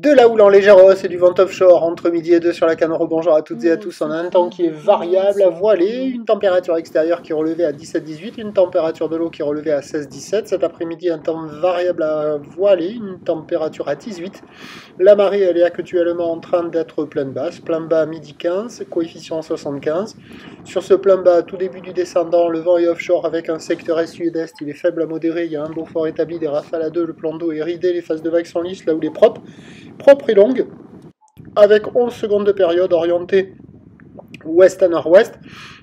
De la houle en légère hausse et du vent offshore entre midi et 2 sur la Canoro. Bonjour à toutes et à tous. On a un temps qui est variable à voiler, une température extérieure qui est relevée à 17-18, une température de l'eau qui est relevée à 16-17. Cet après-midi, un temps variable à voiler, une température à 18. La marée, elle est actuellement en train d'être pleine basse. Plein bas à midi 15, coefficient 75. Sur ce plein bas, tout début du descendant, le vent est offshore avec un secteur est-sud-est. Il est faible à modéré. Il y a un beau fort établi, des rafales à 2. Le plan d'eau est ridé. Les phases de vagues sont lisses là où il est propre et longue, avec 11 secondes de période orientée ouest à nord-ouest,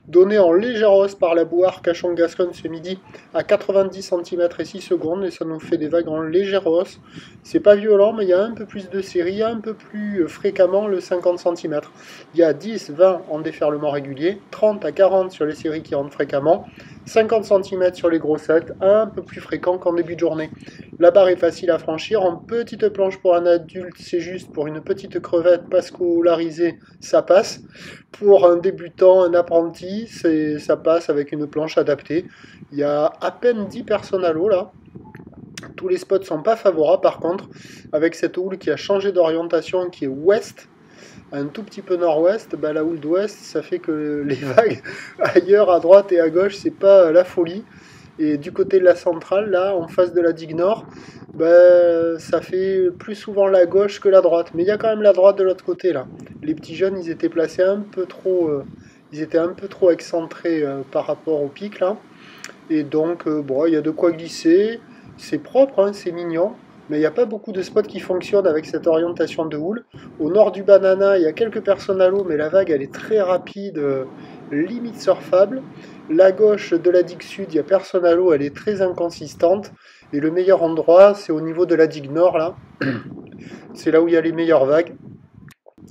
donné en légère hausse par la boue Arcachon-Gascogne ce midi à 90 cm et 6 secondes, et ça nous fait des vagues en légère hausse. C'est pas violent, mais il y a un peu plus de série, un peu plus fréquemment le 50 cm. Il y a 10, 20 en déferlement régulier, 30 à 40 sur les séries qui rentrent fréquemment, 50 cm sur les grossettes, un peu plus fréquent qu'en début de journée. La barre est facile à franchir, en petite planche pour un adulte, c'est juste. Pour une petite crevette pas scolarisée, ça passe. Pour un débutant, un apprenti, ça passe avec une planche adaptée. Il y a à peine 10 personnes à l'eau là. Tous les spots sont pas favorables par contre, avec cette houle qui a changé d'orientation, qui est ouest, un tout petit peu nord-ouest. La houle d'ouest, ça fait que les vagues ailleurs, à droite et à gauche, c'est pas la folie. Et du côté de la centrale, là, en face de la digue nord, ça fait plus souvent la gauche que la droite. Mais il y a quand même la droite de l'autre côté, là. Les petits jeunes, ils étaient placés un peu trop... ils étaient un peu trop excentrés par rapport au pic, là. Et donc, il y a de quoi glisser. C'est propre, hein, c'est mignon. Mais il n'y a pas beaucoup de spots qui fonctionnent avec cette orientation de houle. Au nord du Banana, il y a quelques personnes à l'eau, mais la vague, elle est très rapide, limite surfable. La gauche de la digue sud, il n'y a personne à l'eau, elle est très inconsistante. Et le meilleur endroit, c'est au niveau de la digue nord, là. C'est là où il y a les meilleures vagues.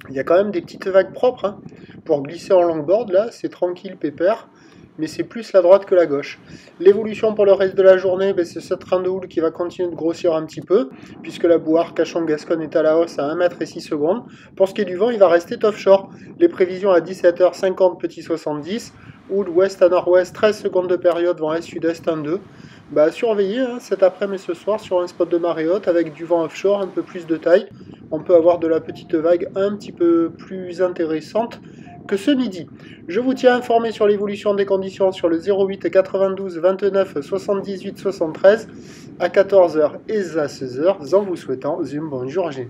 Il y a quand même des petites vagues propres, hein. Pour glisser en longboard, là, c'est tranquille, pépère. Mais c'est plus la droite que la gauche. L'évolution pour le reste de la journée, c'est ce train de houle qui va continuer de grossir un petit peu, puisque la boue Arcachon-Gascogne est à la hausse à 1 mètre et 6 secondes. Pour ce qui est du vent, il va rester offshore. Les prévisions à 17h50, petit 70, houle ouest à nord-ouest, 13 secondes de période, vent est-sud-est 1-2. Surveillez hein, cet après-midi ce soir sur un spot de marée haute avec du vent offshore, un peu plus de taille. On peut avoir de la petite vague un petit peu plus intéressante que ce midi. Je vous tiens informé sur l'évolution des conditions sur le 08 92 29 78 73 à 14h et à 16h en vous souhaitant une bonne journée.